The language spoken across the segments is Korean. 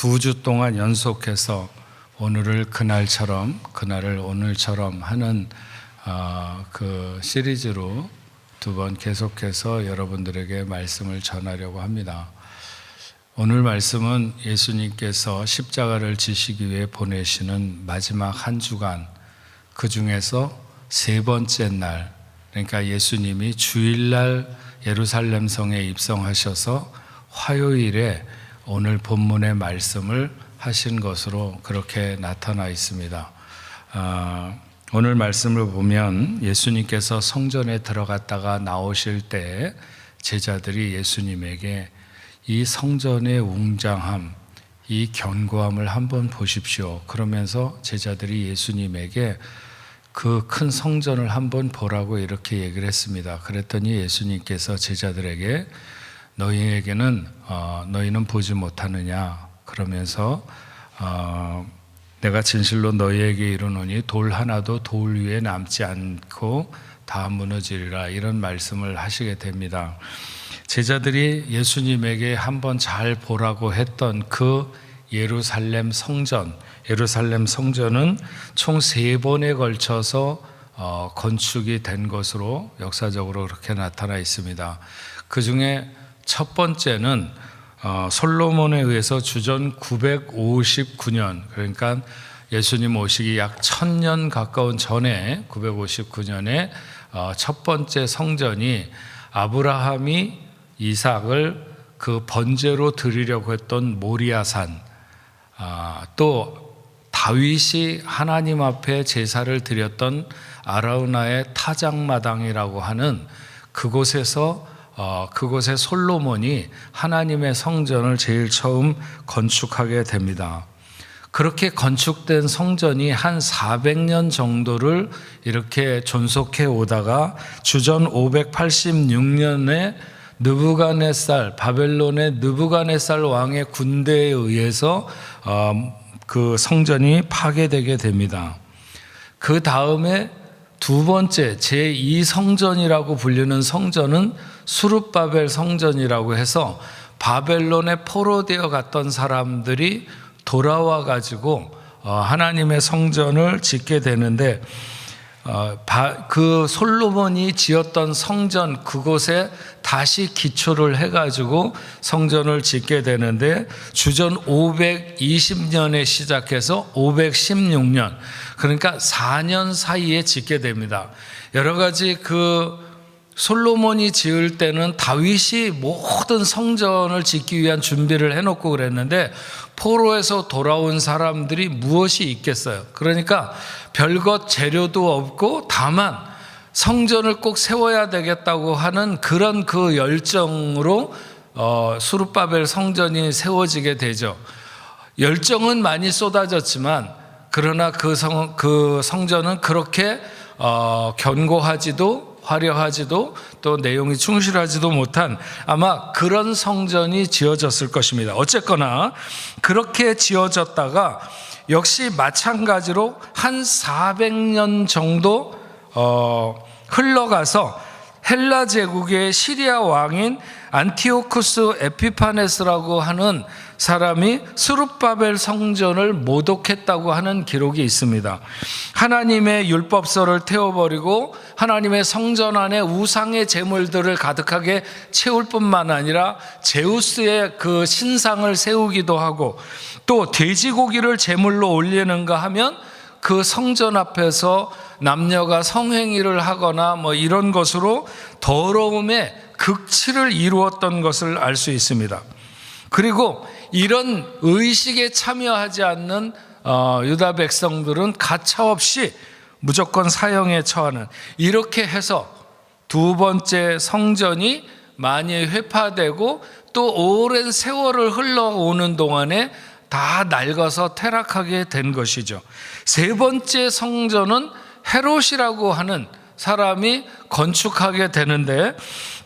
두 주 동안 연속해서 오늘을 그날처럼, 그날을 오늘처럼 하는 그 시리즈로 두 번 계속해서 여러분들에게 말씀을 전하려고 합니다. 오늘 말씀은 예수님께서 십자가를 지시기 위해 보내시는 마지막 한 주간, 그 중에서 세 번째 날, 그러니까 예수님이 주일날 예루살렘 성에 입성하셔서 화요일에 오늘 본문의 말씀을 하신 것으로 그렇게 나타나 있습니다. 오늘 말씀을 보면 예수님께서 성전에 들어갔다가 나오실 때 제자들이 예수님에게 이 성전의 웅장함, 이 견고함을 한번 보십시오. 그러면서 제자들이 예수님에게 그 큰 성전을 한번 보라고 이렇게 얘기를 했습니다. 그랬더니 예수님께서 제자들에게 너희는 보지 못하느냐? 그러면서 내가 진실로 너희에게 이르노니 돌 하나도 돌 위에 남지 않고 다 무너지리라, 이런 말씀을 하시게 됩니다. 제자들이 예수님에게 한번 잘 보라고 했던 그 예루살렘 성전은 총 3번에 걸쳐서 건축이 된 것으로 역사적으로 그렇게 나타나 있습니다. 그 중에 첫 번째는 솔로몬에 의해서 주전 959년, 그러니까 예수님 오시기 약 1000년 가까운 전에 959년에 첫 번째 성전이 아브라함이 이삭을 그 번제로 드리려고 했던 모리아산, 또 다윗이 하나님 앞에 제사를 드렸던 아라우나의 타작마당이라고 하는 그곳에 솔로몬이 하나님의 성전을 제일 처음 건축하게 됩니다. 그렇게 건축된 성전이 한 400년 정도를 이렇게 존속해 오다가 주전 586년에 바벨론의 느부갓네살 왕의 군대에 의해서 그 성전이 파괴되게 됩니다. 그 다음에 두 번째 제2성전이라고 불리는 성전은 수룹바벨 성전이라고 해서 바벨론에 포로되어 갔던 사람들이 돌아와 가지고 하나님의 성전을 짓게 되는데, 그 솔로몬이 지었던 성전 그곳에 다시 기초를 해가지고 성전을 짓게 되는데, 주전 520년에 시작해서 516년, 그러니까 4년 사이에 짓게 됩니다. 여러 가지 솔로몬이 지을 때는 다윗이 모든 성전을 짓기 위한 준비를 해놓고 그랬는데, 포로에서 돌아온 사람들이 무엇이 있겠어요? 그러니까 별것 재료도 없고 다만 성전을 꼭 세워야 되겠다고 하는 그런 그 열정으로 수룹바벨 성전이 세워지게 되죠. 열정은 많이 쏟아졌지만 그러나 그 성전은 그렇게 견고하지도 화려하지도 또 내용이 충실하지도 못한 아마 그런 성전이 지어졌을 것입니다. 어쨌거나 그렇게 지어졌다가 역시 마찬가지로 한 400년 정도 흘러가서 헬라 제국의 시리아 왕인 안티오쿠스 에피파네스라고 하는 사람이 스룹바벨 성전을 모독했다고 하는 기록이 있습니다. 하나님의 율법서를 태워버리고 하나님의 성전 안에 우상의 제물들을 가득하게 채울 뿐만 아니라 제우스의 그 신상을 세우기도 하고, 또 돼지고기를 제물로 올리는가 하면 그 성전 앞에서 남녀가 성행위를 하거나 이런 것으로 더러움의 극치를 이루었던 것을 알 수 있습니다. 그리고 이런 의식에 참여하지 않는 유다 백성들은 가차없이 무조건 사형에 처하는, 이렇게 해서 두 번째 성전이 많이 회파되고 또 오랜 세월을 흘러오는 동안에 다 낡아서 퇴락하게 된 것이죠. 세 번째 성전은 헤롯이라고 하는 사람이 건축하게 되는데,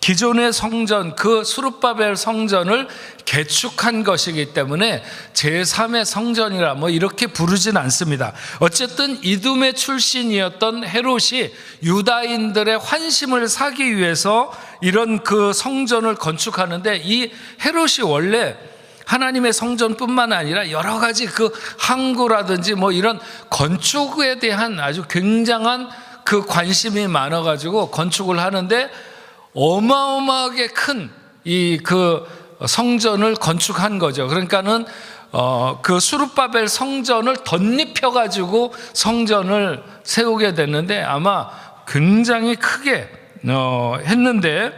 기존의 성전, 그 수룹바벨 성전을 개축한 것이기 때문에 제3의 성전이라 이렇게 부르진 않습니다. 어쨌든 이둠의 출신이었던 헤롯이 유다인들의 환심을 사기 위해서 이런 그 성전을 건축하는데, 이 헤롯이 원래 하나님의 성전뿐만 아니라 여러 가지 그 항구라든지 뭐 이런 건축에 대한 아주 굉장한 그 관심이 많아가지고 건축을 하는데 어마어마하게 큰 이 그 성전을 건축한 거죠. 그러니까는 그 수룹바벨 성전을 덧입혀가지고 성전을 세우게 됐는데 아마 굉장히 크게 했는데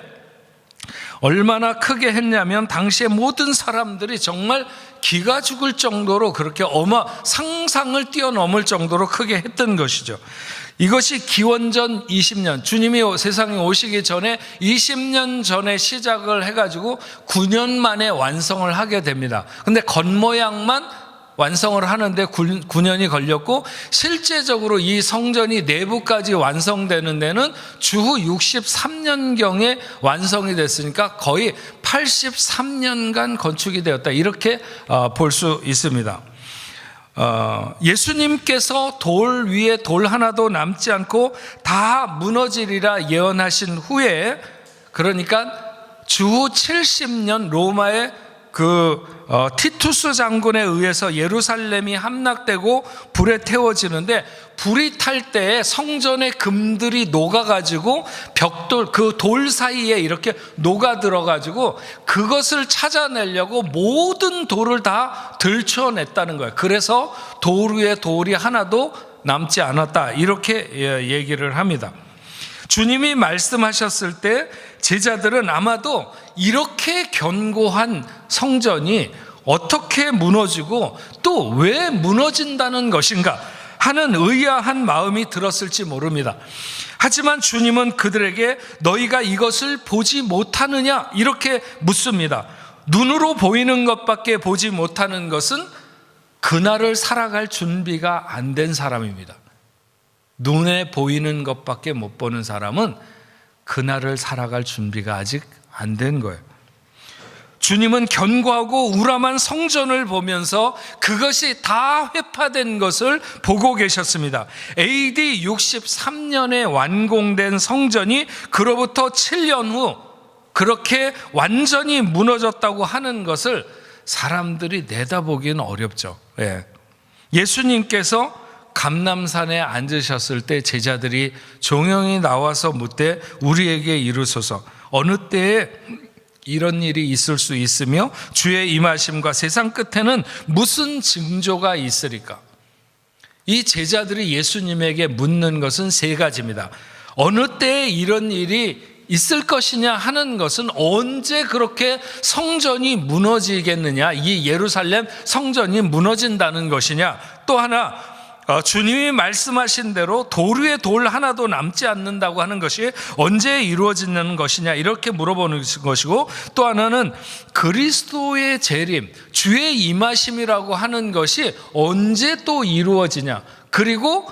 얼마나 크게 했냐면 당시에 모든 사람들이 정말 기가 죽을 정도로 그렇게 상상을 뛰어넘을 정도로 크게 했던 것이죠. 이것이 기원전 20년, 주님이 세상에 오시기 전에 20년 전에 시작을 해가지고 9년 만에 완성을 하게 됩니다. 근데 겉모양만 완성을 하는데 9년이 걸렸고, 실제적으로 이 성전이 내부까지 완성되는 데는 주후 63년경에 완성이 됐으니까 거의 83년간 건축이 되었다, 이렇게 볼 수 있습니다. 예수님께서 돌 위에 돌 하나도 남지 않고 다 무너지리라 예언하신 후에, 그러니까 주후 70년 로마의 티투스 장군에 의해서 예루살렘이 함락되고 불에 태워지는데, 불이 탈 때에 성전의 금들이 녹아가지고 벽돌, 그 돌 사이에 이렇게 녹아들어가지고 그것을 찾아내려고 모든 돌을 다 들춰냈다는 거예요. 그래서 돌 위에 돌이 하나도 남지 않았다, 이렇게 얘기를 합니다. 주님이 말씀하셨을 때 제자들은 아마도 이렇게 견고한 성전이 어떻게 무너지고 또 왜 무너진다는 것인가 하는 의아한 마음이 들었을지 모릅니다. 하지만 주님은 그들에게 너희가 이것을 보지 못하느냐, 이렇게 묻습니다. 눈으로 보이는 것밖에 보지 못하는 것은 그날을 살아갈 준비가 안 된 사람입니다. 눈에 보이는 것밖에 못 보는 사람은 그날을 살아갈 준비가 아직 안 된 거예요. 주님은 견고하고 우람한 성전을 보면서 그것이 다 회파된 것을 보고 계셨습니다. AD 63년에 완공된 성전이 그로부터 7년 후 그렇게 완전히 무너졌다고 하는 것을 사람들이 내다보기는 어렵죠. 예수님께서 감람산에 앉으셨을 때 제자들이 종영이 나와서 묻되 우리에게 이르소서 어느 때에 이런 일이 있을 수 있으며 주의 임하심과 세상 끝에는 무슨 징조가 있으리까? 이 제자들이 예수님에게 묻는 것은 세 가지입니다. 어느 때에 이런 일이 있을 것이냐 하는 것은 언제 그렇게 성전이 무너지겠느냐, 이 예루살렘 성전이 무너진다는 것이냐, 또 하나 주님이 말씀하신 대로 돌 위에 돌 하나도 남지 않는다고 하는 것이 언제 이루어지는 것이냐, 이렇게 물어보는 것이고, 또 하나는 그리스도의 재림, 주의 임하심이라고 하는 것이 언제 또 이루어지냐, 그리고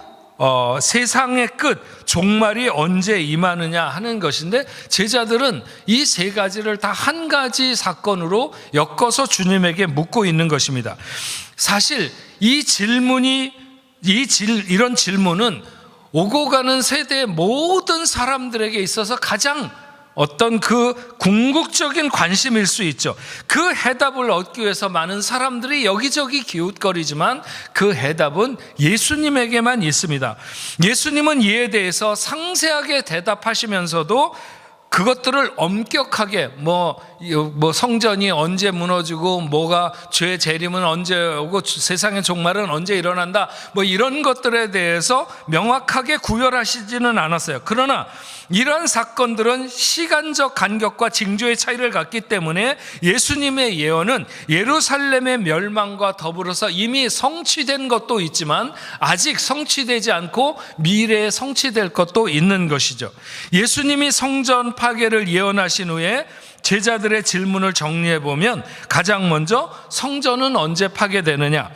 세상의 끝, 종말이 언제 임하느냐 하는 것인데, 제자들은 이 세 가지를 다 한 가지 사건으로 엮어서 주님에게 묻고 있는 것입니다. 사실 이런 질문은 오고 가는 세대의 모든 사람들에게 있어서 가장 어떤 그 궁극적인 관심일 수 있죠. 그 해답을 얻기 위해서 많은 사람들이 여기저기 기웃거리지만 그 해답은 예수님에게만 있습니다. 예수님은 이에 대해서 상세하게 대답하시면서도 그것들을 엄격하게 뭐 성전이 언제 무너지고 뭐가 죄의 재림은 언제 오고 세상의 종말은 언제 일어난다, 뭐 이런 것들에 대해서 명확하게 구별하시지는 않았어요. 그러나 이러한 사건들은 시간적 간격과 징조의 차이를 갖기 때문에 예수님의 예언은 예루살렘의 멸망과 더불어서 이미 성취된 것도 있지만 아직 성취되지 않고 미래에 성취될 것도 있는 것이죠. 예수님이 성전 파괴를 예언하신 후에 제자들의 질문을 정리해 보면 가장 먼저 성전은 언제 파괴되느냐,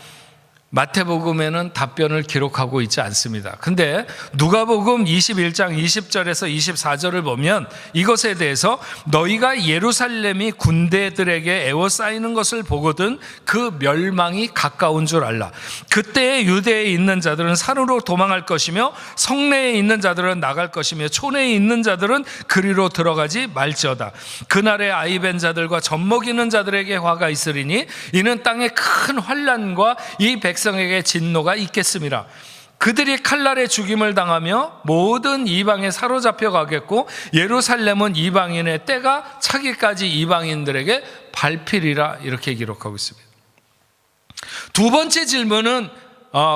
마태복음에는 답변을 기록하고 있지 않습니다. 근데 누가복음 21장 20절에서 24절을 보면 이것에 대해서 너희가 예루살렘이 군대들에게 에워싸이는 것을 보거든 그 멸망이 가까운 줄 알라. 그때에 유대에 있는 자들은 산으로 도망할 것이며 성내에 있는 자들은 나갈 것이며 촌에 있는 자들은 그리로 들어가지 말지어다. 그날에 아이벤 자들과 젖먹이는 자들에게 화가 있으리니 이는 땅에 큰 환난과 이 백성에게 진노가 있겠습니다. 그들이 칼날에 죽임을 당하며 모든 이방에 사로잡혀 가겠고 예루살렘은 이방인의 때가 차기까지 이방인들에게 밟히리라. 이렇게 기록하고 있습니다. 두 번째 질문은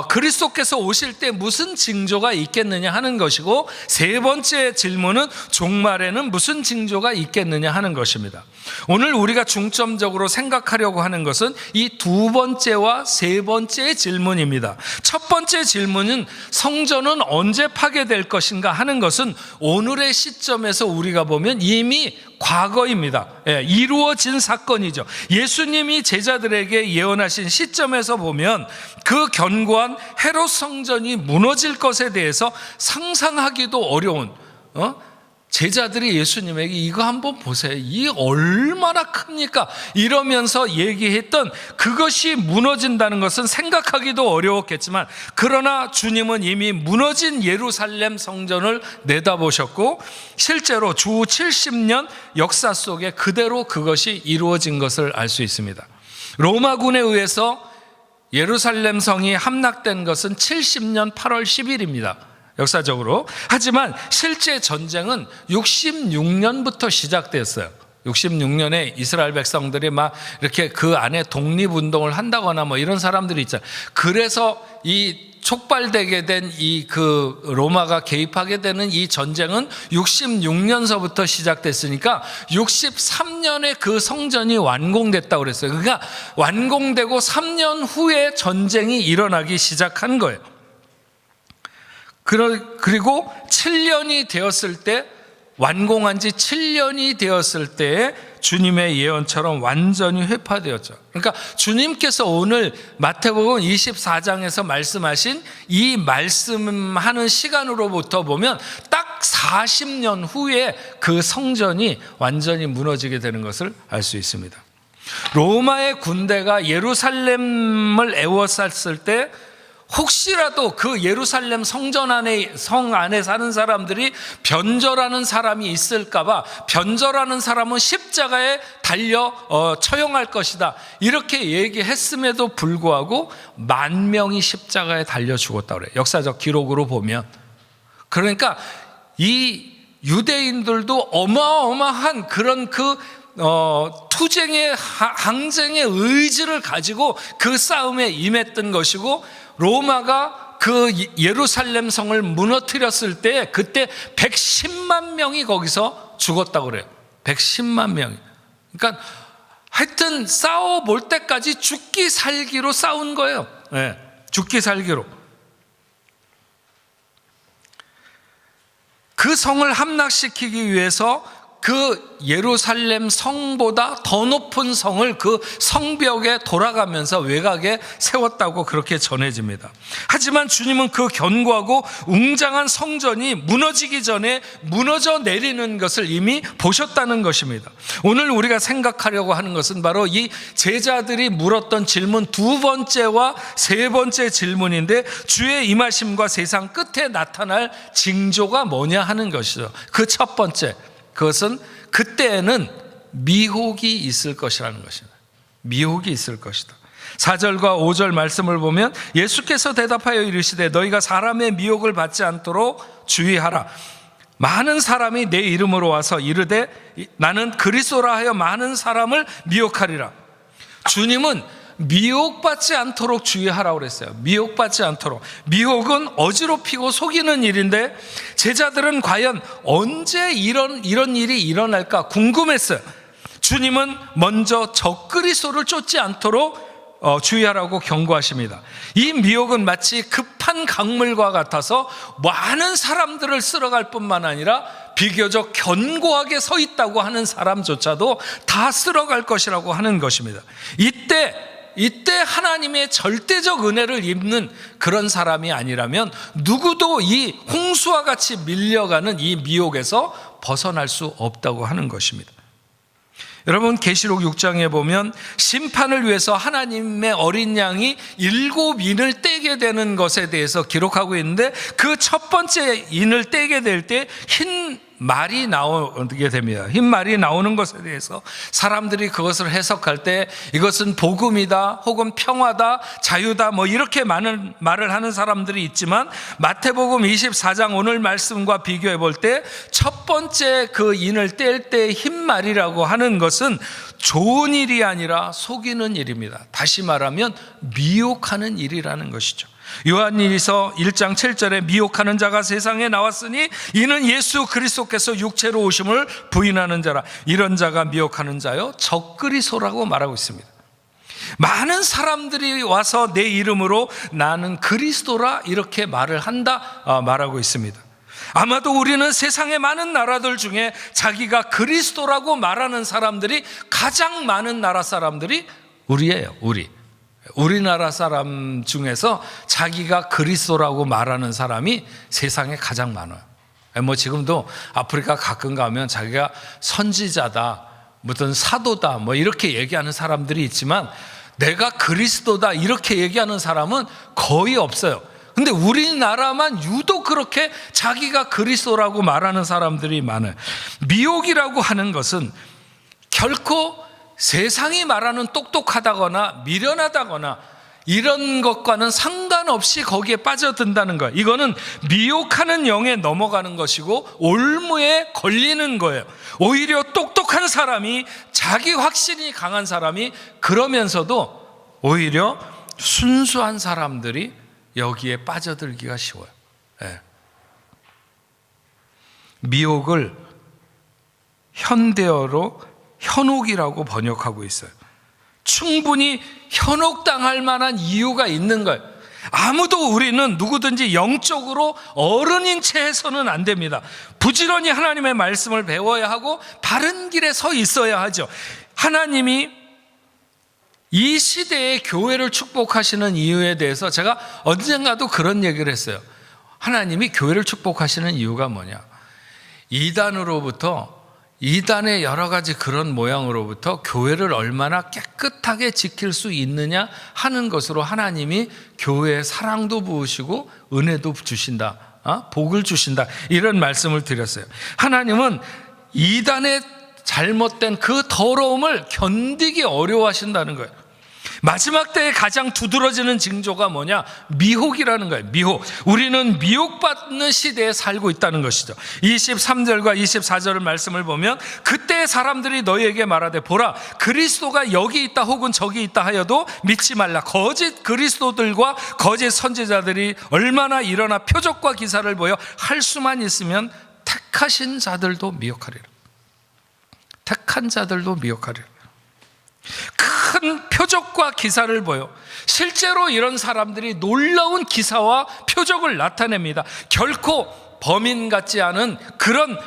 그리스도께서 오실 때 무슨 징조가 있겠느냐 하는 것이고, 세 번째 질문은 종말에는 무슨 징조가 있겠느냐 하는 것입니다. 오늘 우리가 중점적으로 생각하려고 하는 것은 이 두 번째와 세 번째 질문입니다. 첫 번째 질문은 성전은 언제 파괴될 것인가 하는 것은 오늘의 시점에서 우리가 보면 이미 과거입니다. 이루어진 사건이죠. 예수님이 제자들에게 예언하신 시점에서 보면 그 견고한 헤롯 성전이 무너질 것에 대해서 상상하기도 어려운 제자들이 예수님에게 이거 한번 보세요. 이 얼마나 큽니까? 이러면서 얘기했던 그것이 무너진다는 것은 생각하기도 어려웠겠지만, 그러나 주님은 이미 무너진 예루살렘 성전을 내다보셨고 실제로 주 70년 역사 속에 그대로 그것이 이루어진 것을 알 수 있습니다. 로마군에 의해서 예루살렘 성이 함락된 것은 70년 8월 10일입니다. 역사적으로. 하지만 실제 전쟁은 66년부터 시작됐어요. 66년에 이스라엘 백성들이 막 이렇게 그 안에 독립운동을 한다거나 뭐 이런 사람들이 있잖아요. 그래서 이 촉발되게 된 이 그 로마가 개입하게 되는 이 전쟁은 66년서부터 시작됐으니까 63년에 그 성전이 완공됐다고 그랬어요. 그러니까 완공되고 3년 후에 전쟁이 일어나기 시작한 거예요. 그리고 7년이 되었을 때, 완공한 지 7년이 되었을 때에 주님의 예언처럼 완전히 회파되었죠. 그러니까 주님께서 오늘 마태복음 24장에서 말씀하신 이 말씀하는 시간으로부터 보면 딱 40년 후에 그 성전이 완전히 무너지게 되는 것을 알 수 있습니다. 로마의 군대가 예루살렘을 에워쌌을 때 혹시라도 그 예루살렘 성전 안에, 성 안에 사는 사람들이 변절하는 사람이 있을까봐, 변절하는 사람은 십자가에 달려 처형할 것이다, 이렇게 얘기했음에도 불구하고 10,000명이 십자가에 달려 죽었다고 그래요. 역사적 기록으로 보면. 그러니까 이 유대인들도 어마어마한 그런 투쟁의, 항쟁의 의지를 가지고 그 싸움에 임했던 것이고, 로마가 그 예루살렘 성을 무너뜨렸을 때 그때 110만 명이 거기서 죽었다고 그래요. 110만 명이. 그러니까 하여튼 싸워볼 때까지 죽기 살기로 싸운 거예요. 네, 죽기 살기로. 그 성을 함락시키기 위해서 그 예루살렘 성보다 더 높은 성을 그 성벽에 돌아가면서 외곽에 세웠다고 그렇게 전해집니다. 하지만 주님은 그 견고하고 웅장한 성전이 무너지기 전에 무너져 내리는 것을 이미 보셨다는 것입니다. 오늘 우리가 생각하려고 하는 것은 바로 이 제자들이 물었던 질문 두 번째와 세 번째 질문인데, 주의 임하심과 세상 끝에 나타날 징조가 뭐냐 하는 것이죠. 그 첫 번째, 그것은 그때에는 미혹이 있을 것이라는 것입니다. 미혹이 있을 것이다. 4절과 5절 말씀을 보면 예수께서 대답하여 이르시되 너희가 사람의 미혹을 받지 않도록 주의하라. 많은 사람이 내 이름으로 와서 이르되 나는 그리스도라 하여 많은 사람을 미혹하리라. 주님은 미혹받지 않도록 주의하라고 그랬어요. 미혹받지 않도록. 미혹은 어지럽히고 속이는 일인데 제자들은 과연 언제 이런 일이 일어날까 궁금했어요. 주님은 먼저 적그리스도를 쫓지 않도록 주의하라고 경고하십니다. 이 미혹은 마치 급한 강물과 같아서 많은 사람들을 쓸어갈 뿐만 아니라 비교적 견고하게 서 있다고 하는 사람조차도 다 쓸어갈 것이라고 하는 것입니다. 이때 이때 하나님의 절대적 은혜를 입는 그런 사람이 아니라면 누구도 이 홍수와 같이 밀려가는 이 미혹에서 벗어날 수 없다고 하는 것입니다. 여러분, 계시록 6장에 보면 심판을 위해서 하나님의 어린 양이 7인을 떼게 되는 것에 대해서 기록하고 있는데, 그 첫 번째 인을 떼게 될 때 흰 말이 나오게 됩니다. 흰 말이 나오는 것에 대해서 사람들이 그것을 해석할 때 이것은 복음이다, 혹은 평화다, 자유다, 뭐 이렇게 많은 말을 하는 사람들이 있지만, 마태복음 24장 오늘 말씀과 비교해 볼 때 첫 번째 그 인을 뗄 때 흰 말이라고 하는 것은 좋은 일이 아니라 속이는 일입니다. 다시 말하면 미혹하는 일이라는 것이죠. 요한일서 1장 7절에 미혹하는 자가 세상에 나왔으니 이는 예수 그리스도께서 육체로 오심을 부인하는 자라. 이런 자가 미혹하는 자요 적그리스도라고 말하고 있습니다. 많은 사람들이 와서 내 이름으로 나는 그리스도라 이렇게 말을 한다 말하고 있습니다. 아마도 우리는 세상의 많은 나라들 중에 자기가 그리스도라고 말하는 사람들이 가장 많은 나라 사람들이 우리예요. 우리나라 사람 중에서 자기가 그리스도라고 말하는 사람이 세상에 가장 많아요. 뭐 지금도 아프리카 가끔 가면 자기가 선지자다, 무슨 사도다, 뭐 이렇게 얘기하는 사람들이 있지만 내가 그리스도다 이렇게 얘기하는 사람은 거의 없어요. 근데 우리나라만 유독 그렇게 자기가 그리스도라고 말하는 사람들이 많아요. 미혹이라고 하는 것은 결코 세상이 말하는 똑똑하다거나 미련하다거나 이런 것과는 상관없이 거기에 빠져든다는 거예요. 이거는 미혹하는 영에 넘어가는 것이고 올무에 걸리는 거예요. 오히려 똑똑한 사람이, 자기 확신이 강한 사람이, 그러면서도 오히려 순수한 사람들이 여기에 빠져들기가 쉬워요. 네. 미혹을 현대어로 현혹이라고 번역하고 있어요. 충분히 현혹당할 만한 이유가 있는 거예요. 아무도, 우리는 누구든지 영적으로 어른인 채 해서는 안 됩니다. 부지런히 하나님의 말씀을 배워야 하고 바른 길에 서 있어야 하죠. 하나님이 이 시대에 교회를 축복하시는 이유에 대해서 제가 언젠가도 그런 얘기를 했어요. 하나님이 교회를 축복하시는 이유가 뭐냐? 이단의 여러 가지 그런 모양으로부터 교회를 얼마나 깨끗하게 지킬 수 있느냐 하는 것으로 하나님이 교회에 사랑도 부으시고 은혜도 주신다, 복을 주신다, 이런 말씀을 드렸어요. 하나님은 이단의 잘못된 그 더러움을 견디기 어려워하신다는 거예요. 마지막 때에 가장 두드러지는 징조가 뭐냐? 미혹이라는 거예요. 미혹. 우리는 미혹받는 시대에 살고 있다는 것이죠. 23절과 24절의 말씀을 보면 그때 사람들이 너희에게 말하되 보라 그리스도가 여기 있다 혹은 저기 있다 하여도 믿지 말라. 거짓 그리스도들과 거짓 선지자들이 얼마나 일어나 표적과 기사를 보여 할 수만 있으면 택하신 자들도 미혹하리라. 택한 자들도 미혹하리라. 큰 표적과 기사를 보여 실제로 이런 사람들이 놀라운 기사와 표적을 나타냅니다. 결코 범인 같지 않은 그런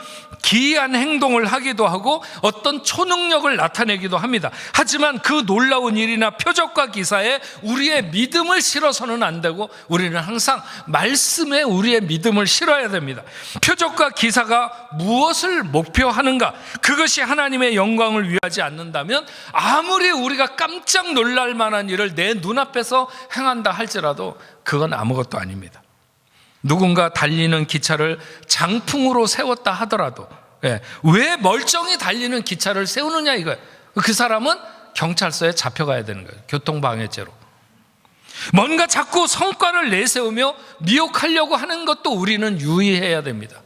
기이한 행동을 하기도 하고 어떤 초능력을 나타내기도 합니다. 하지만 그 놀라운 일이나 표적과 기사에 우리의 믿음을 실어서는 안 되고 우리는 항상 말씀에 우리의 믿음을 실어야 됩니다. 표적과 기사가 무엇을 목표하는가? 그것이 하나님의 영광을 위하지 않는다면 아무리 우리가 깜짝 놀랄 만한 일을 내 눈앞에서 행한다 할지라도 그건 아무것도 아닙니다. 누군가 달리는 기차를 장풍으로 세웠다 하더라도 왜 멀쩡히 달리는 기차를 세우느냐 이거예요. 그 사람은 경찰서에 잡혀가야 되는 거예요. 교통방해죄로. 뭔가 자꾸 성과를 내세우며 미혹하려고 하는 것도 우리는 유의해야 됩니다.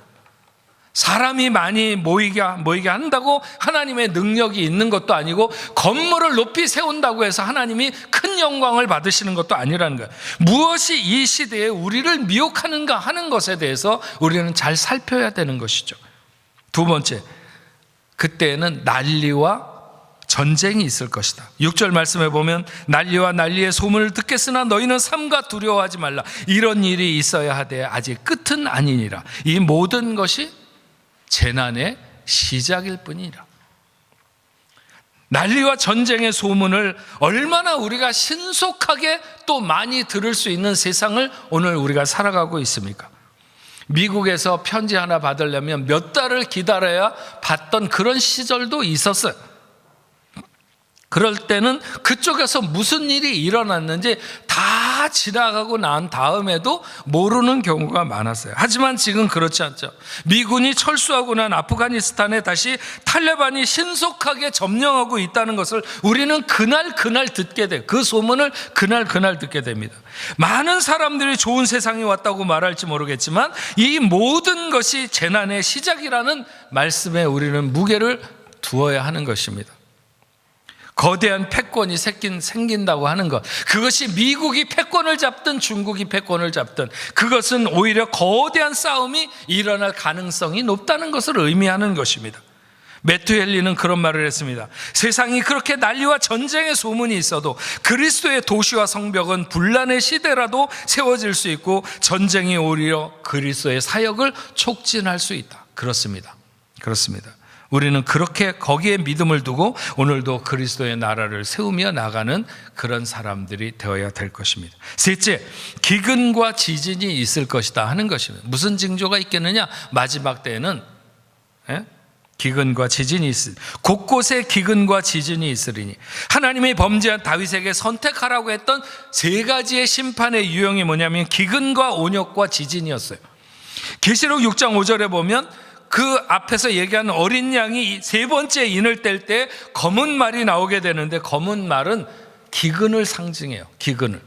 사람이 많이 모이게 한다고 하나님의 능력이 있는 것도 아니고 건물을 높이 세운다고 해서 하나님이 큰 영광을 받으시는 것도 아니라는 거예요. 무엇이 이 시대에 우리를 미혹하는가 하는 것에 대해서 우리는 잘 살펴야 되는 것이죠. 두 번째, 그때에는 난리와 전쟁이 있을 것이다. 6절 말씀에 보면 난리와 난리의 소문을 듣겠으나 너희는 삼가 두려워하지 말라. 이런 일이 있어야 하되 아직 끝은 아니니라. 이 모든 것이 재난의 시작일 뿐이라. 난리와 전쟁의 소문을 얼마나 우리가 신속하게 또 많이 들을 수 있는 세상을 오늘 우리가 살아가고 있습니까? 미국에서 편지 하나 받으려면 몇 달을 기다려야 받던 그런 시절도 있었어요. 그럴 때는 그쪽에서 무슨 일이 일어났는지 다 지나가고 난 다음에도 모르는 경우가 많았어요. 하지만 지금 그렇지 않죠. 미군이 철수하고 난 아프가니스탄에 다시 탈레반이 신속하게 점령하고 있다는 것을 우리는 그날 듣게 돼요. 그 소문을 그날 듣게 됩니다. 많은 사람들이 좋은 세상이 왔다고 말할지 모르겠지만 이 모든 것이 재난의 시작이라는 말씀에 우리는 무게를 두어야 하는 것입니다. 거대한 패권이 생긴다고 하는 것, 그것이 미국이 패권을 잡든 중국이 패권을 잡든 그것은 오히려 거대한 싸움이 일어날 가능성이 높다는 것을 의미하는 것입니다. 매튜 헨리는 그런 말을 했습니다. 세상이 그렇게 난리와 전쟁의 소문이 있어도 그리스도의 도시와 성벽은 분란의 시대라도 세워질 수 있고 전쟁이 오히려 그리스도의 사역을 촉진할 수 있다. 그렇습니다. 우리는 그렇게 거기에 믿음을 두고 오늘도 그리스도의 나라를 세우며 나가는 그런 사람들이 되어야 될 것입니다. 셋째, 기근과 지진이 있을 것이다 하는 것입니다. 무슨 징조가 있겠느냐? 마지막 때에는 기근과 지진이 있으리, 곳곳에 기근과 지진이 있으리니. 하나님이 범죄한 다윗에게 선택하라고 했던 세 가지의 심판의 유형이 뭐냐면 기근과 온역과 지진이었어요. 계시록 6장 5절에 보면 그 앞에서 얘기한 어린 양이 세 번째 인을 뗄 때 검은 말이 나오게 되는데, 검은 말은 기근을 상징해요. 기근을.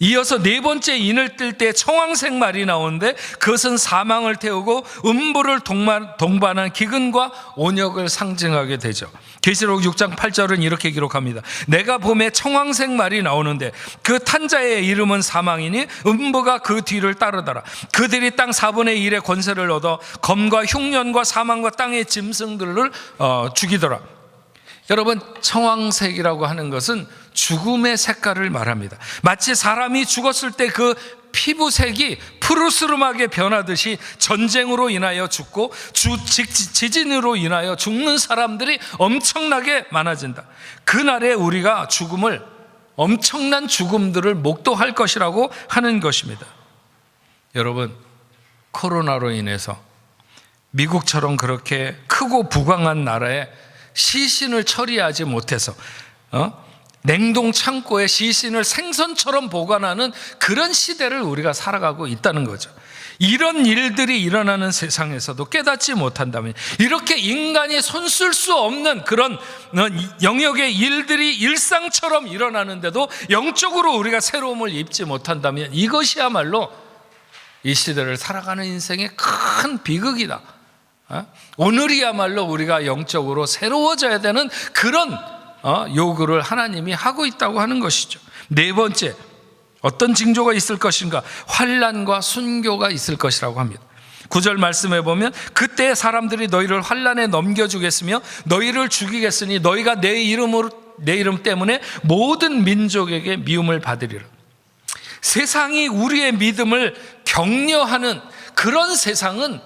이어서 네 번째 인을 뜰 때 청황색 말이 나오는데 그것은 사망을 태우고 음부를 동반한 기근과 온역을 상징하게 되죠. 계시록 6장 8절은 이렇게 기록합니다. 내가 봄에 청황색 말이 나오는데 그 탄자의 이름은 사망이니 음부가 그 뒤를 따르더라. 그들이 땅 4분의 1의 권세를 얻어 검과 흉년과 사망과 땅의 짐승들을 죽이더라. 여러분, 청황색이라고 하는 것은 죽음의 색깔을 말합니다. 마치 사람이 죽었을 때 그 피부색이 푸르스름하게 변하듯이 전쟁으로 인하여 죽고 지진으로 인하여 죽는 사람들이 엄청나게 많아진다. 그날에 우리가 엄청난 죽음들을 목도할 것이라고 하는 것입니다. 여러분, 코로나로 인해서 미국처럼 그렇게 크고 부강한 나라에 시신을 처리하지 못해서 냉동 창고에 시신을 생선처럼 보관하는 그런 시대를 우리가 살아가고 있다는 거죠. 이런 일들이 일어나는 세상에서도 깨닫지 못한다면, 이렇게 인간이 손쓸 수 없는 그런 영역의 일들이 일상처럼 일어나는데도 영적으로 우리가 새로움을 입지 못한다면 이것이야말로 이 시대를 살아가는 인생의 큰 비극이다. 오늘이야말로 우리가 영적으로 새로워져야 되는 그런 요구를 하나님이 하고 있다고 하는 것이죠. 네 번째, 어떤 징조가 있을 것인가? 환난과 순교가 있을 것이라고 합니다. 9절 말씀해 보면 그때 사람들이 너희를 환난에 넘겨주겠으며 너희를 죽이겠으니 너희가 내 이름 때문에 모든 민족에게 미움을 받으리라. 세상이 우리의 믿음을 격려하는 그런 세상은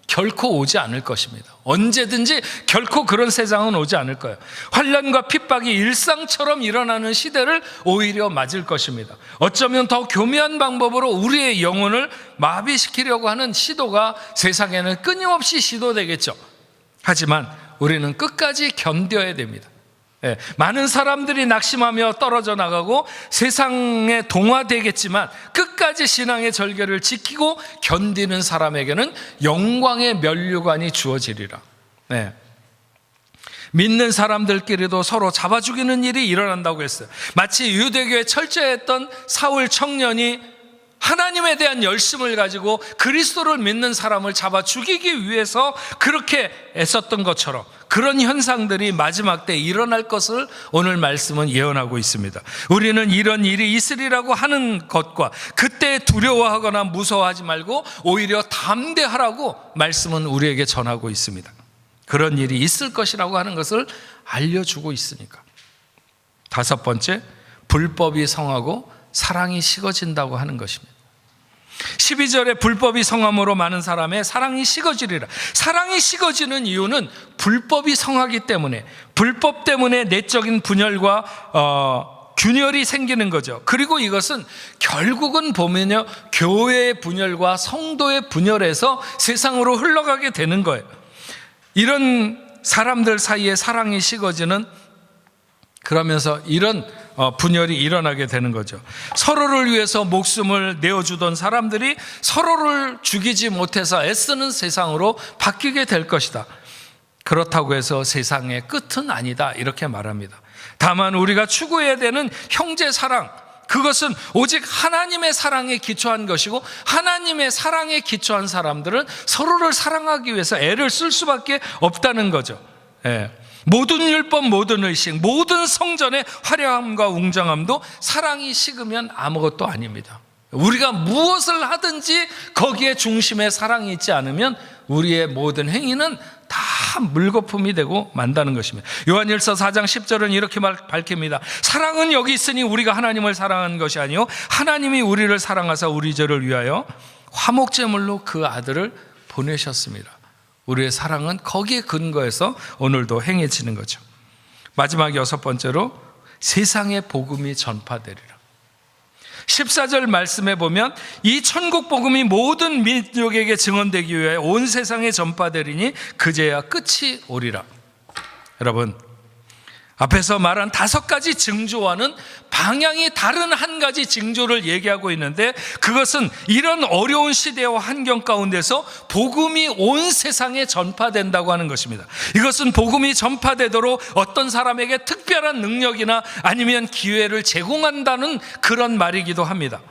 결코 오지 않을 것입니다. 언제든지 결코 그런 세상은 오지 않을 거예요. 환난과 핍박이 일상처럼 일어나는 시대를 오히려 맞을 것입니다. 어쩌면 더 교묘한 방법으로 우리의 영혼을 마비시키려고 하는 시도가 세상에는 끊임없이 시도되겠죠. 하지만 우리는 끝까지 견뎌야 됩니다. 많은 사람들이 낙심하며 떨어져 나가고 세상에 동화되겠지만 끝까지 신앙의 절개를 지키고 견디는 사람에게는 영광의 면류관이 주어지리라. 믿는 사람들끼리도 서로 잡아 죽이는 일이 일어난다고 했어요. 마치 유대교에 철저했던 사울 청년이 하나님에 대한 열심을 가지고 그리스도를 믿는 사람을 잡아 죽이기 위해서 그렇게 애썼던 것처럼 그런 현상들이 마지막 때 일어날 것을 오늘 말씀은 예언하고 있습니다. 우리는 이런 일이 있으리라고 하는 것과 그때 두려워하거나 무서워하지 말고 오히려 담대하라고 말씀은 우리에게 전하고 있습니다. 그런 일이 있을 것이라고 하는 것을 알려주고 있으니까. 다섯 번째, 불법이 성하고 사랑이 식어진다고 하는 것입니다. 12절에 불법이 성함으로 많은 사람의 사랑이 식어지리라. 사랑이 식어지는 이유는 불법이 성하기 때문에, 불법 때문에 내적인 분열과 균열이 생기는 거죠. 그리고 이것은 결국은 보면요, 교회의 분열과 성도의 분열에서 세상으로 흘러가게 되는 거예요. 이런 사람들 사이에 사랑이 식어지는, 그러면서 이런 분열이 일어나게 되는 거죠. 서로를 위해서 목숨을 내어주던 사람들이 서로를 죽이지 못해서 애쓰는 세상으로 바뀌게 될 것이다. 그렇다고 해서 세상의 끝은 아니다, 이렇게 말합니다. 다만 우리가 추구해야 되는 형제 사랑, 그것은 오직 하나님의 사랑에 기초한 것이고, 하나님의 사랑에 기초한 사람들은 서로를 사랑하기 위해서 애를 쓸 수밖에 없다는 거죠. 모든 율법, 모든 의식, 모든 성전의 화려함과 웅장함도 사랑이 식으면 아무것도 아닙니다. 우리가 무엇을 하든지 거기에 중심에 사랑이 있지 않으면 우리의 모든 행위는 다 물거품이 되고 만다는 것입니다. 요한일서 4장 10절은 이렇게 밝힙니다. 사랑은 여기 있으니 우리가 하나님을 사랑한 것이 아니요 하나님이 우리를 사랑하사 우리 죄를 위하여 화목제물로 그 아들을 보내셨습니다. 우리의 사랑은 거기에 근거해서 오늘도 행해지는 거죠. 마지막 6번째로 세상의 복음이 전파되리라. 14절 말씀에 보면 이 천국 복음이 모든 민족에게 증언되기 위해 온 세상에 전파되리니 그제야 끝이 오리라. 여러분, 앞에서 말한 5가지 징조와는 방향이 다른 한 가지 징조를 얘기하고 있는데, 그것은 이런 어려운 시대와 환경 가운데서 복음이 온 세상에 전파된다고 하는 것입니다. 이것은 복음이 전파되도록 어떤 사람에게 특별한 능력이나 아니면 기회를 제공한다는 그런 말이기도 합니다.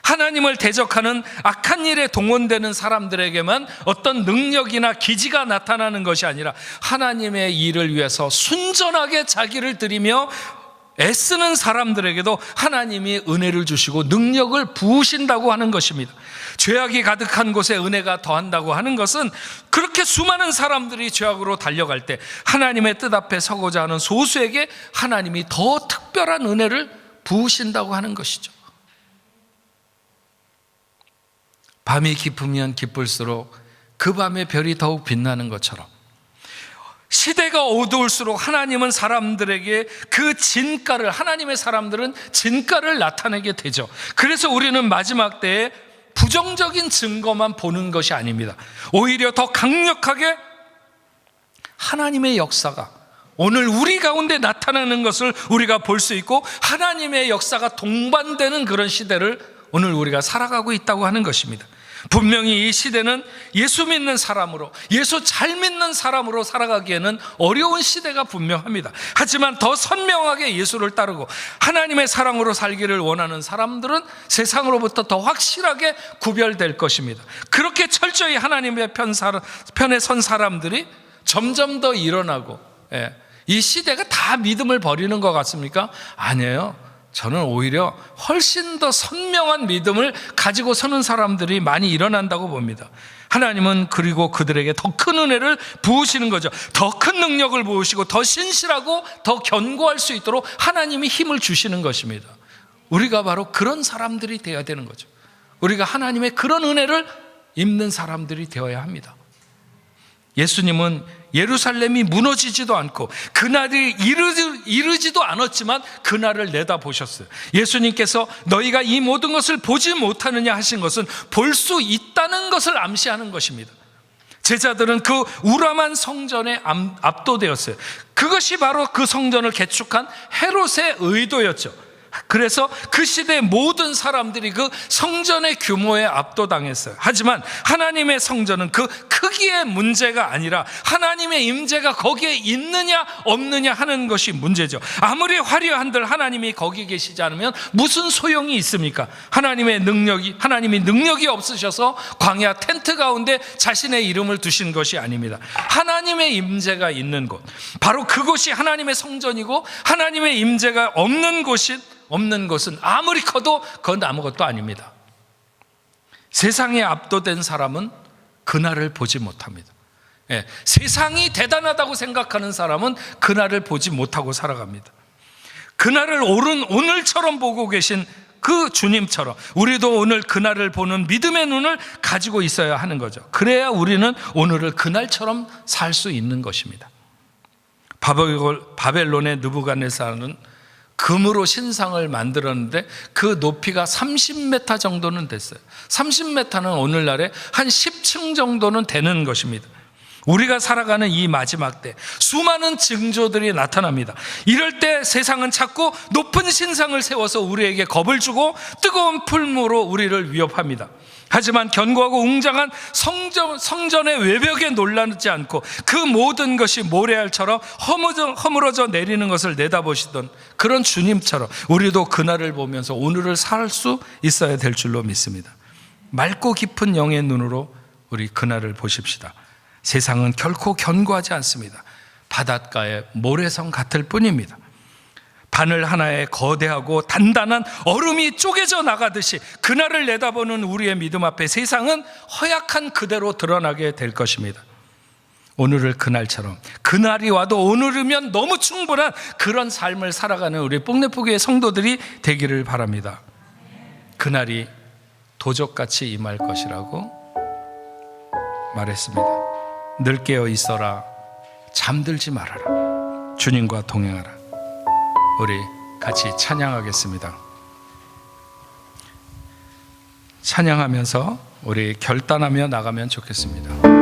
하나님을 대적하는 악한 일에 동원되는 사람들에게만 어떤 능력이나 기지가 나타나는 것이 아니라 하나님의 일을 위해서 순전하게 자기를 드리며 애쓰는 사람들에게도 하나님이 은혜를 주시고 능력을 부으신다고 하는 것입니다. 죄악이 가득한 곳에 은혜가 더한다고 하는 것은 그렇게 수많은 사람들이 죄악으로 달려갈 때 하나님의 뜻 앞에 서고자 하는 소수에게 하나님이 더 특별한 은혜를 부으신다고 하는 것이죠. 밤이 깊으면 깊을수록 그 밤의 별이 더욱 빛나는 것처럼, 시대가 어두울수록 하나님은 사람들에게 그 진가를, 하나님의 사람들은 진가를 나타내게 되죠. 그래서 우리는 마지막 때에 부정적인 증거만 보는 것이 아닙니다. 오히려 더 강력하게 하나님의 역사가 오늘 우리 가운데 나타나는 것을 우리가 볼 수 있고, 하나님의 역사가 동반되는 그런 시대를 오늘 우리가 살아가고 있다고 하는 것입니다. 분명히 이 시대는 예수 믿는 사람으로, 예수 잘 믿는 사람으로 살아가기에는 어려운 시대가 분명합니다. 하지만 더 선명하게 예수를 따르고 하나님의 사랑으로 살기를 원하는 사람들은 세상으로부터 더 확실하게 구별될 것입니다. 그렇게 철저히 하나님의 편에 선 사람들이 점점 더 일어나고, 이 시대가 다 믿음을 버리는 것 같습니까? 아니에요. 저는 오히려 훨씬 더 선명한 믿음을 가지고 서는 사람들이 많이 일어난다고 봅니다. 하나님은 그리고 그들에게 더 큰 은혜를 부으시는 거죠. 더 큰 능력을 부으시고 더 신실하고 더 견고할 수 있도록 하나님이 힘을 주시는 것입니다. 우리가 바로 그런 사람들이 되어야 되는 거죠. 우리가 하나님의 그런 은혜를 입는 사람들이 되어야 합니다. 예수님은 예루살렘이 무너지지도 않고 그날이 이르지도 않았지만 그날을 내다보셨어요. 예수님께서 너희가 이 모든 것을 보지 못하느냐 하신 것은 볼 수 있다는 것을 암시하는 것입니다. 제자들은 그 우람한 성전에 압도되었어요. 그것이 바로 그 성전을 개축한 헤롯의 의도였죠. 그래서 그 시대의 모든 사람들이 그 성전의 규모에 압도당했어요. 하지만 하나님의 성전은 그 크기의 문제가 아니라 하나님의 임재가 거기에 있느냐 없느냐 하는 것이 문제죠. 아무리 화려한들 하나님이 거기 계시지 않으면 무슨 소용이 있습니까? 하나님이 능력이 없으셔서 광야 텐트 가운데 자신의 이름을 두신 것이 아닙니다. 하나님의 임재가 있는 곳, 바로 그곳이 하나님의 성전이고, 하나님의 임재가 없는 것은 아무리 커도 그건 아무것도 아닙니다. 세상에 압도된 사람은 그날을 보지 못합니다. 세상이 대단하다고 생각하는 사람은 그날을 보지 못하고 살아갑니다. 그날을 오늘처럼 보고 계신 그 주님처럼 우리도 오늘 그날을 보는 믿음의 눈을 가지고 있어야 하는 거죠. 그래야 우리는 오늘을 그날처럼 살 수 있는 것입니다. 바벨론의 느부갓네살은 금으로 신상을 만들었는데 그 높이가 30m 정도는 됐어요. 30m는 오늘날에 한 10층 정도는 되는 것입니다. 우리가 살아가는 이 마지막 때 수많은 징조들이 나타납니다. 이럴 때 세상은 자꾸 높은 신상을 세워서 우리에게 겁을 주고 뜨거운 풀무로 우리를 위협합니다. 하지만 견고하고 웅장한 성전의 외벽에 놀라지 않고 그 모든 것이 모래알처럼 허물어져 내리는 것을 내다보시던 그런 주님처럼 우리도 그날을 보면서 오늘을 살 수 있어야 될 줄로 믿습니다. 맑고 깊은 영의 눈으로 우리 그날을 보십시다. 세상은 결코 견고하지 않습니다. 바닷가의 모래성 같을 뿐입니다. 바늘 하나에 거대하고 단단한 얼음이 쪼개져 나가듯이 그날을 내다보는 우리의 믿음 앞에 세상은 허약한 그대로 드러나게 될 것입니다. 오늘을 그날처럼, 그날이 와도 오늘이면 너무 충분한 그런 삶을 살아가는 우리 뽕네포교의 성도들이 되기를 바랍니다. 그날이 도적같이 임할 것이라고 말했습니다. 늘 깨어 있어라, 잠들지 말아라, 주님과 동행하라. 우리 같이 찬양하겠습니다. 찬양하면서 우리 결단하며 나가면 좋겠습니다.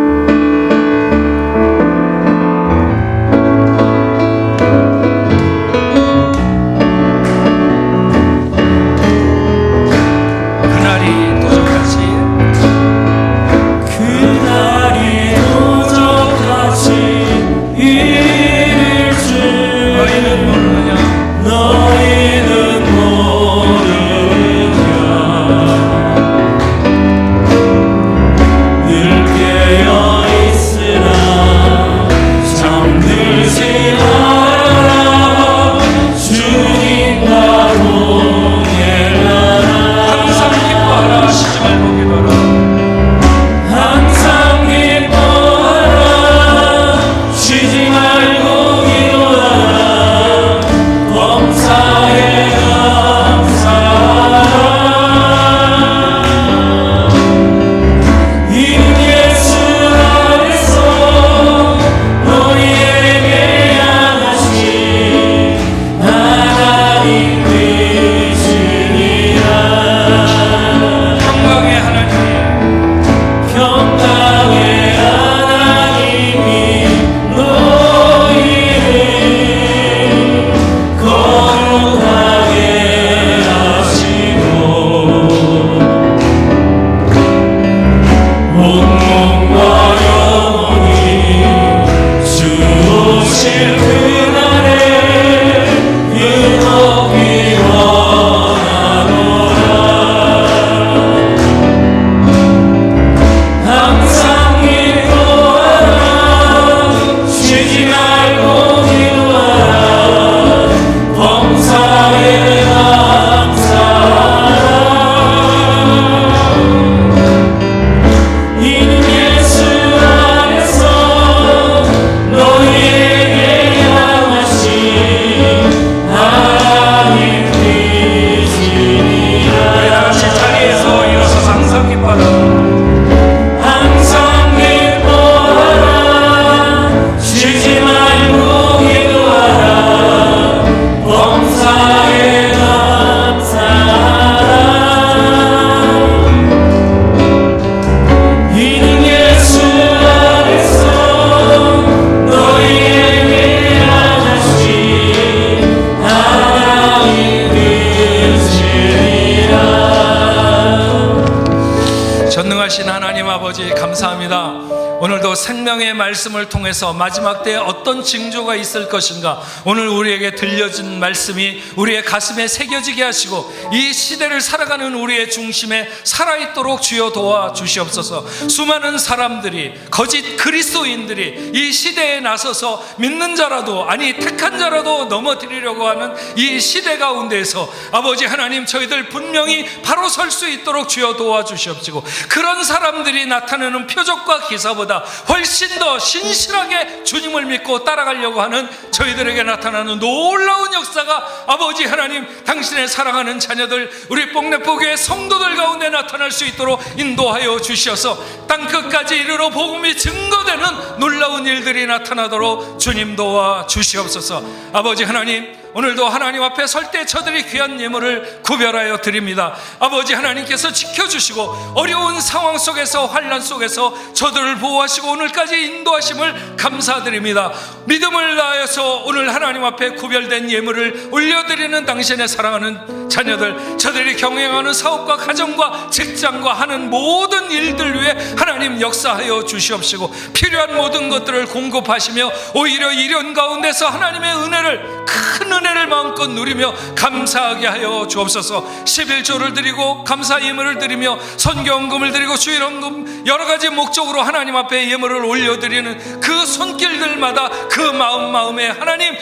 감사합니다. 오늘도 생명의 말씀을 통해서 마지막 때에 어떤 징조가 있을 것인가, 오늘 우리에게 들려진 말씀이 우리의 가슴에 새겨지게 하시고 이 시대를 살아가는 우리의 중심에 살아있도록 주여 도와주시옵소서. 수많은 사람들이, 거짓 그리스도인들이 이 시대에 나서서 믿는 자라도, 아니 택한 자라도 넘어뜨리려고 하는 이 시대 가운데에서 아버지 하나님, 저희들 분명히 바로 설 수 있도록 주여 도와주시옵시고, 그런 사람들이 나타내는 표적과 기사보다 것보다 훨씬 더 신실하게 주님을 믿고 따라가려고 하는 저희들에게 나타나는 놀라운 역사가 아버지 하나님, 당신의 사랑하는 자녀들, 우리 뽕내포교회 성도들 가운데 나타날 수 있도록 인도하여 주시어서 땅 끝까지 이르러 복음이 증거되는 놀라운 일들이 나타나도록 주님 도와 주시옵소서. 아버지 하나님, 오늘도 하나님 앞에 설 때 저들이 귀한 예물을 구별하여 드립니다. 아버지 하나님께서 지켜주시고 어려운 상황 속에서, 환난 속에서 저들을 보호하시고 오늘까지 인도하심을 감사드립니다. 믿음을 다하여서 오늘 하나님 앞에 구별된 예물을 올려드리는 당신의 사랑하는 자녀들, 저들이 경영하는 사업과 가정과 직장과 하는 모든 일들 위해 하나님 역사하여 주시옵시고 필요한 모든 것들을 공급하시며 오히려 이런 가운데서 하나님의 은혜를, 큰 은혜를 마음껏 누리며 감사하게 하여 주옵소서. 11조를 드리고 감사 예물을 드리며 선교헌금을 드리고 주일헌금 여러 가지 목적으로 하나님 앞에 예물을 올려드리는 그 손길들마다 그 마음에 하나님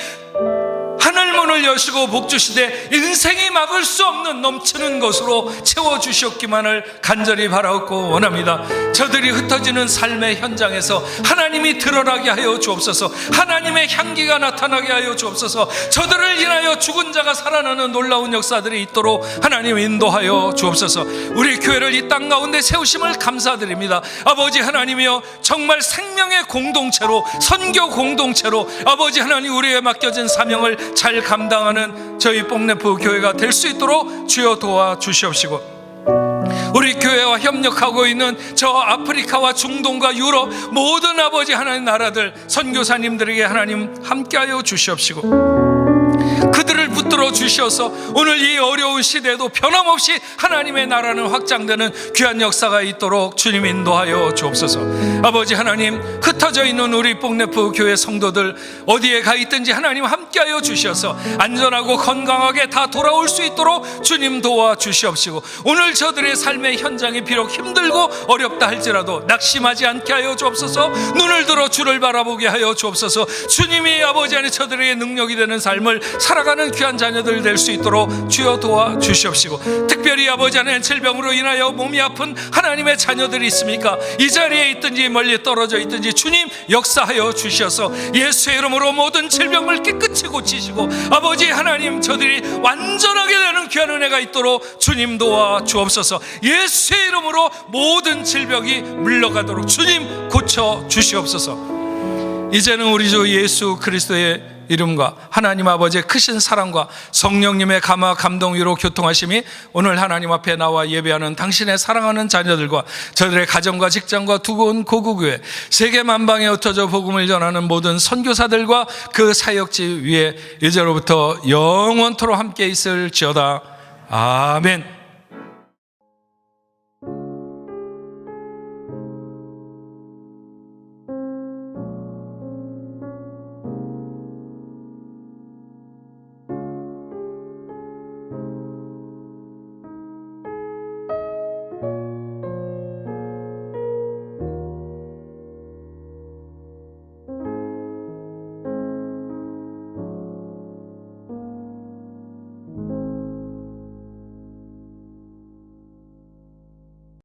하늘문을 여시고 복주시되 인생이 막을 수 없는 넘치는 것으로 채워주셨기만을 간절히 바라옵고 원합니다. 저들이 흩어지는 삶의 현장에서 하나님이 드러나게 하여 주옵소서. 하나님의 향기가 나타나게 하여 주옵소서. 저들을 인하여 죽은 자가 살아나는 놀라운 역사들이 있도록 하나님 인도하여 주옵소서. 우리 교회를 이 땅 가운데 세우심을 감사드립니다. 아버지 하나님이여, 정말 생명의 공동체로, 선교 공동체로 아버지 하나님, 우리에게 맡겨진 사명을 잘 감당하는 저희 뽕내포 교회가 될 수 있도록 주여 도와 주시옵시고, 우리 교회와 협력하고 있는 저 아프리카와 중동과 유럽 모든 아버지 하나님 나라들 선교사님들에게 하나님 함께하여 주시옵시고 그들을 붙들어 주셔서 오늘 이 어려운 시대에도 변함없이 하나님의 나라는 확장되는 귀한 역사가 있도록 주님 인도하여 주옵소서. 아버지 하나님, 흩어져 있는 우리 뽕내포 교회 성도들 어디에 가 있든지 하나님 함께하여 주셔서 안전하고 건강하게 다 돌아올 수 있도록 주님 도와 주시옵시고, 오늘 저들의 삶의 현장이 비록 힘들고 어렵다 할지라도 낙심하지 않게 하여 주옵소서. 눈을 들어 주를 바라보게 하여 주옵소서. 주님이 아버지 안에 저들에게 능력이 되는 삶을 살아가는 귀한 자녀들 될 수 있도록 주여 도와 주시옵시고, 특별히 아버지 안에 질병으로 인하여 몸이 아픈 하나님의 자녀들이 있습니까? 이 자리에 있든지 멀리 떨어져 있든지 주님 역사하여 주셔서 예수의 이름으로 모든 질병을 깨끗이 고치시고 아버지 하나님, 저들이 완전하게 되는 귀한 은혜가 있도록 주님 도와 주옵소서. 예수의 이름으로 모든 질병이 물러가도록 주님 고쳐 주시옵소서. 이제는 우리 주 예수 그리스도의 이름과 하나님 아버지의 크신 사랑과 성령님의 감화 감동 위로 교통하심이 오늘 하나님 앞에 나와 예배하는 당신의 사랑하는 자녀들과 저들의 가정과 직장과 두고 온 고국교회, 세계 만방에 흩어져 복음을 전하는 모든 선교사들과 그 사역지 위에 이제로부터 영원토록 함께 있을지어다. 아멘.